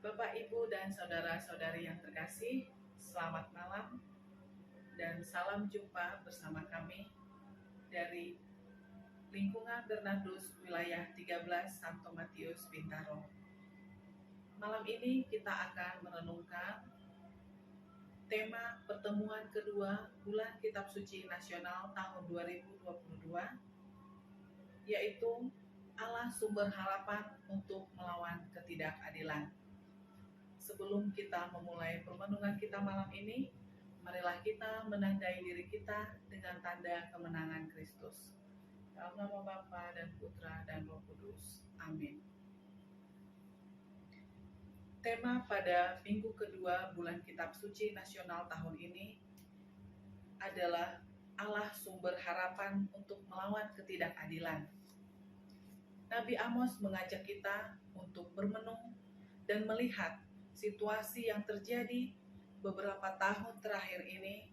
Bapak, Ibu, dan saudara-saudari yang terkasih, selamat malam dan salam jumpa bersama kami dari lingkungan Bernardus wilayah 13 Santo Matius Bintaro. Malam ini kita akan merenungkan tema pertemuan kedua Bulan Kitab Suci Nasional tahun 2022, yaitu Allah sumber harapan untuk melawan ketidakadilan. Sebelum kita memulai permenungan kita malam ini, marilah kita menandai diri kita dengan tanda kemenangan Kristus. Dalam nama Bapa dan Putra dan Roh Kudus. Amin. Tema pada minggu kedua Bulan Kitab Suci Nasional tahun ini adalah Allah sumber harapan untuk melawan ketidakadilan. Nabi Amos mengajak kita untuk bermenung dan melihat situasi yang terjadi beberapa tahun terakhir ini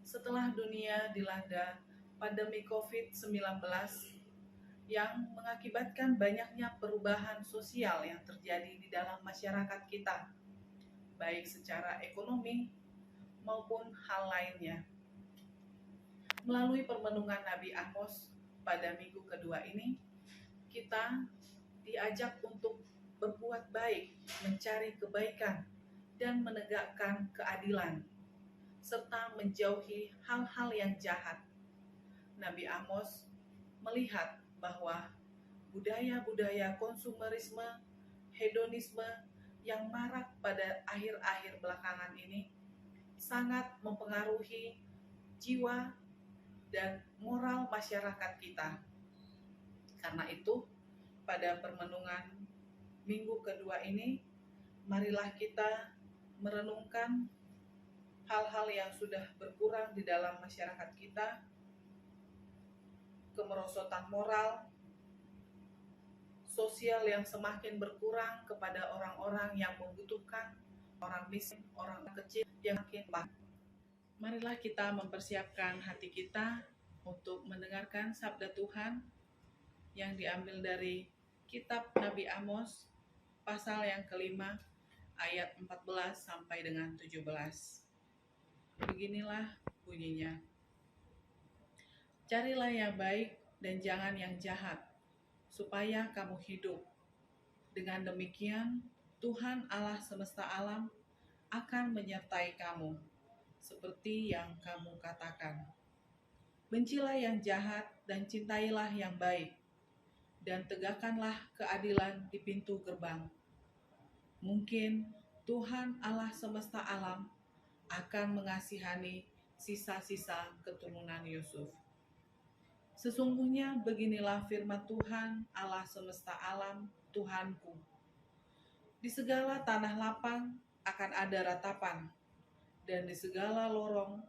setelah dunia dilanda pandemi COVID-19 yang mengakibatkan banyaknya perubahan sosial yang terjadi di dalam masyarakat kita, baik secara ekonomi maupun hal lainnya. Melalui permenungan Nabi Amos pada minggu kedua ini, kita diajak untuk berbuat baik, mencari kebaikan, dan menegakkan keadilan, serta menjauhi hal-hal yang jahat. Nabi Amos melihat bahwa budaya-budaya konsumerisme, hedonisme yang marak pada akhir-akhir belakangan ini sangat mempengaruhi jiwa dan moral masyarakat kita. Karena itu, pada permenungan minggu kedua ini, marilah kita merenungkan hal-hal yang sudah berkurang di dalam masyarakat kita, kemerosotan moral, sosial yang semakin berkurang kepada orang-orang yang membutuhkan, orang miskin, orang kecil yang makin lemah. Marilah kita mempersiapkan hati kita untuk mendengarkan sabda Tuhan yang diambil dari kitab Nabi Amos pasal yang kelima ayat 14 sampai dengan 17. Beginilah bunyinya. Carilah yang baik dan jangan yang jahat, supaya kamu hidup. Dengan demikian, Tuhan Allah semesta alam akan menyertai kamu, seperti yang kamu katakan. Bencilah yang jahat dan cintailah yang baik, dan tegakkanlah keadilan di pintu gerbang. Mungkin Tuhan Allah semesta alam akan mengasihani sisa-sisa keturunan Yusuf. Sesungguhnya beginilah firman Tuhan Allah semesta alam, Tuhanku. Di segala tanah lapang akan ada ratapan, dan di segala lorong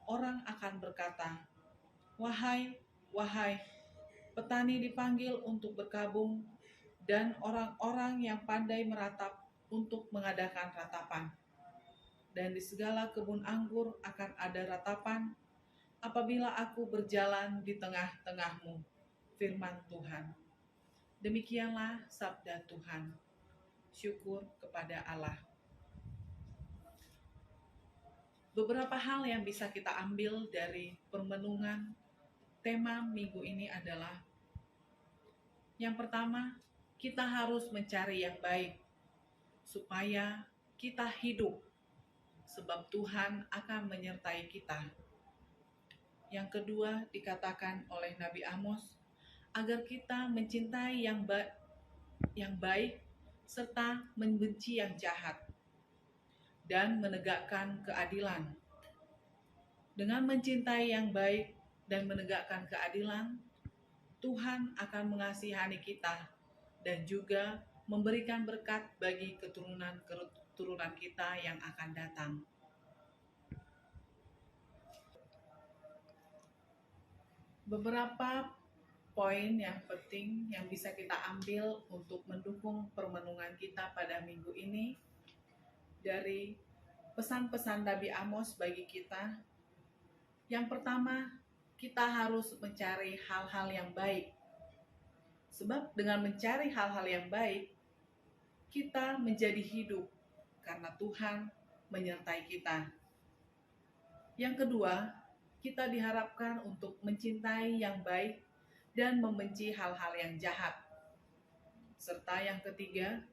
orang akan berkata, wahai, wahai, petani dipanggil untuk berkabung, dan orang-orang yang pandai meratap untuk mengadakan ratapan. Dan di segala kebun anggur akan ada ratapan, apabila aku berjalan di tengah-tengahmu, firman Tuhan. Demikianlah sabda Tuhan. Syukur kepada Allah. Beberapa hal yang bisa kita ambil dari permenungan tema minggu ini adalah, yang pertama, kita harus mencari yang baik supaya kita hidup, sebab Tuhan akan menyertai kita. Yang kedua, dikatakan oleh Nabi Amos agar kita mencintai yang baik serta membenci yang jahat dan menegakkan keadilan. Dengan mencintai yang baik dan menegakkan keadilan, Tuhan akan mengasihani kita dan juga memberikan berkat bagi keturunan kita yang akan datang. Beberapa poin yang penting yang bisa kita ambil untuk mendukung permenungan kita pada minggu ini dari pesan-pesan Nabi Amos bagi kita. Yang pertama, kita harus mencari hal-hal yang baik. Sebab dengan mencari hal-hal yang baik, kita menjadi hidup karena Tuhan menyertai kita. Yang kedua, kita diharapkan untuk mencintai yang baik dan membenci hal-hal yang jahat. Serta yang ketiga,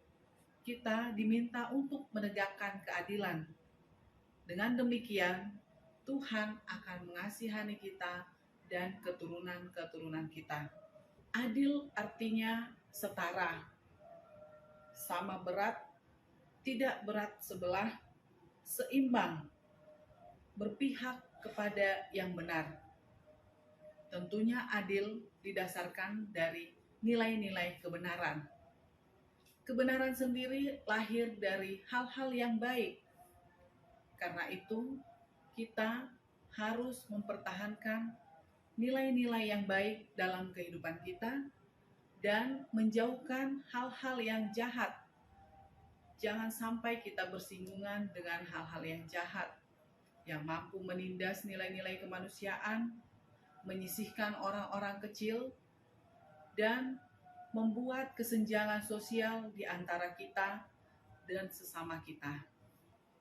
kita diminta untuk menegakkan keadilan. Dengan demikian, Tuhan akan mengasihani kita dan keturunan-keturunan kita. Adil artinya setara, sama berat, tidak berat sebelah, seimbang, berpihak kepada yang benar. Tentunya adil didasarkan dari nilai-nilai kebenaran. Kebenaran sendiri lahir dari hal-hal yang baik. Karena itu, kita harus mempertahankan nilai-nilai yang baik dalam kehidupan kita dan menjauhkan hal-hal yang jahat. Jangan sampai kita bersinggungan dengan hal-hal yang jahat, yang mampu menindas nilai-nilai kemanusiaan, menyisihkan orang-orang kecil, dan membuat kesenjangan sosial di antara kita dan sesama kita.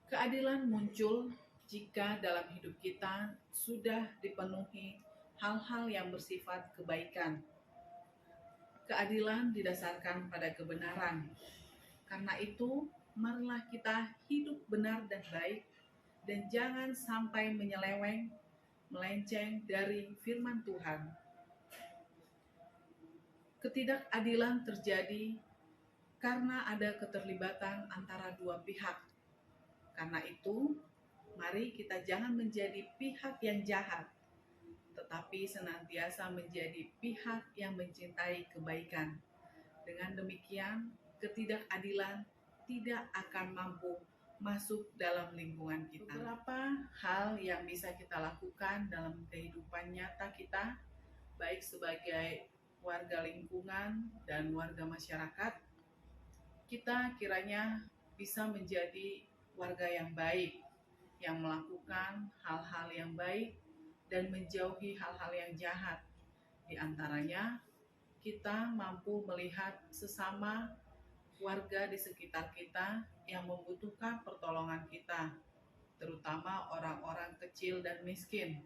Keadilan muncul jika dalam hidup kita sudah dipenuhi hal-hal yang bersifat kebaikan. Keadilan didasarkan pada kebenaran. Karena itu, marilah kita hidup benar dan baik, dan jangan sampai menyeleweng, melenceng dari firman Tuhan. Ketidakadilan terjadi karena ada keterlibatan antara dua pihak. Karena itu, mari kita jangan menjadi pihak yang jahat, tetapi senantiasa menjadi pihak yang mencintai kebaikan. Dengan demikian, ketidakadilan tidak akan mampu masuk dalam lingkungan kita. Beberapa hal yang bisa kita lakukan dalam kehidupan nyata kita, baik sebagai warga lingkungan dan warga masyarakat, kita kiranya bisa menjadi warga yang baik, yang melakukan hal-hal yang baik dan menjauhi hal-hal yang jahat. Di antaranya, kita mampu melihat sesama warga di sekitar kita yang membutuhkan pertolongan kita, terutama orang-orang kecil dan miskin.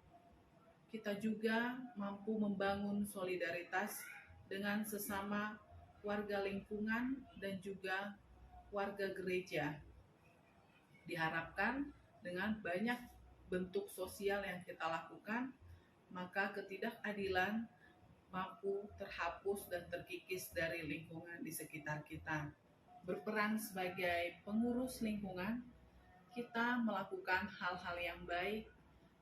Kita juga mampu membangun solidaritas dengan sesama warga lingkungan dan juga warga gereja. Diharapkan dengan banyak bentuk sosial yang kita lakukan, maka ketidakadilan mampu terhapus dan terkikis dari lingkungan di sekitar kita. Berperan sebagai pengurus lingkungan, kita melakukan hal-hal yang baik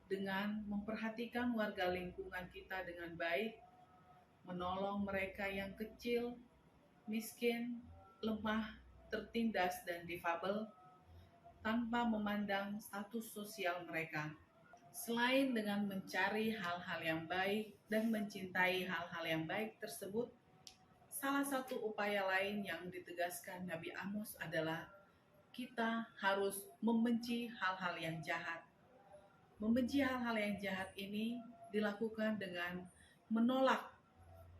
dengan memperhatikan warga lingkungan kita dengan baik, menolong mereka yang kecil, miskin, lemah, tertindas, dan difabel, tanpa memandang status sosial mereka. Selain dengan mencari hal-hal yang baik dan mencintai hal-hal yang baik tersebut, salah satu upaya lain yang ditegaskan Nabi Amos adalah kita harus membenci hal-hal yang jahat. Membenci hal-hal yang jahat ini dilakukan dengan menolak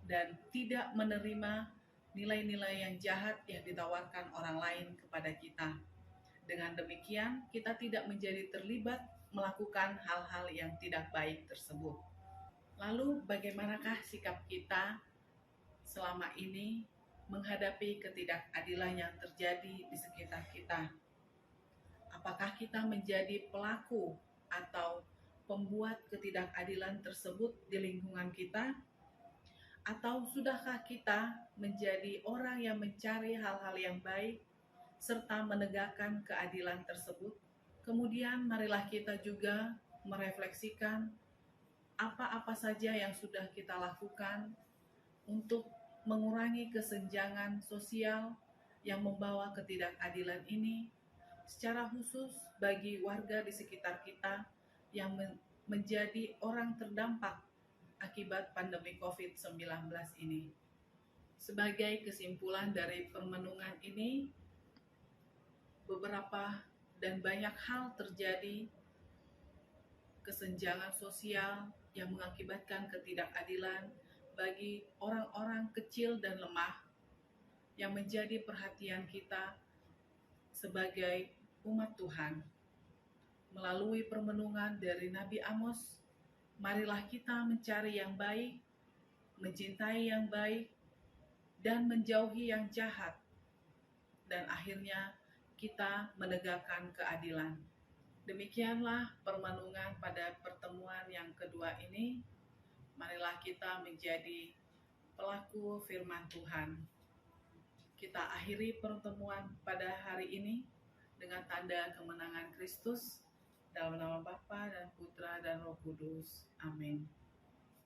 dan tidak menerima nilai-nilai yang jahat yang ditawarkan orang lain kepada kita. Dengan demikian, kita tidak menjadi terlibat melakukan hal-hal yang tidak baik tersebut. Lalu, bagaimanakah sikap kita selama ini menghadapi ketidakadilan yang terjadi di sekitar kita? Apakah kita menjadi pelaku atau pembuat ketidakadilan tersebut di lingkungan kita? Atau sudahkah kita menjadi orang yang mencari hal-hal yang baik serta menegakkan keadilan tersebut? Kemudian marilah kita juga merefleksikan apa-apa saja yang sudah kita lakukan untuk mengurangi kesenjangan sosial yang membawa ketidakadilan ini, secara khusus bagi warga di sekitar kita yang menjadi orang terdampak akibat pandemi COVID-19 ini. Sebagai kesimpulan dari permenungan ini, beberapa dan banyak hal terjadi, kesenjangan sosial yang mengakibatkan ketidakadilan bagi orang-orang kecil dan lemah, yang menjadi perhatian kita sebagai umat Tuhan. Melalui permenungan dari Nabi Amos, marilah kita mencari yang baik, mencintai yang baik, dan menjauhi yang jahat. Dan akhirnya kita menegakkan keadilan. Demikianlah permenungan pada pertemuan yang kedua ini. Marilah kita menjadi pelaku firman Tuhan. Kita akhiri pertemuan pada hari ini dengan tanda kemenangan Kristus, dalam nama Bapa dan Putra dan Roh Kudus. Amin.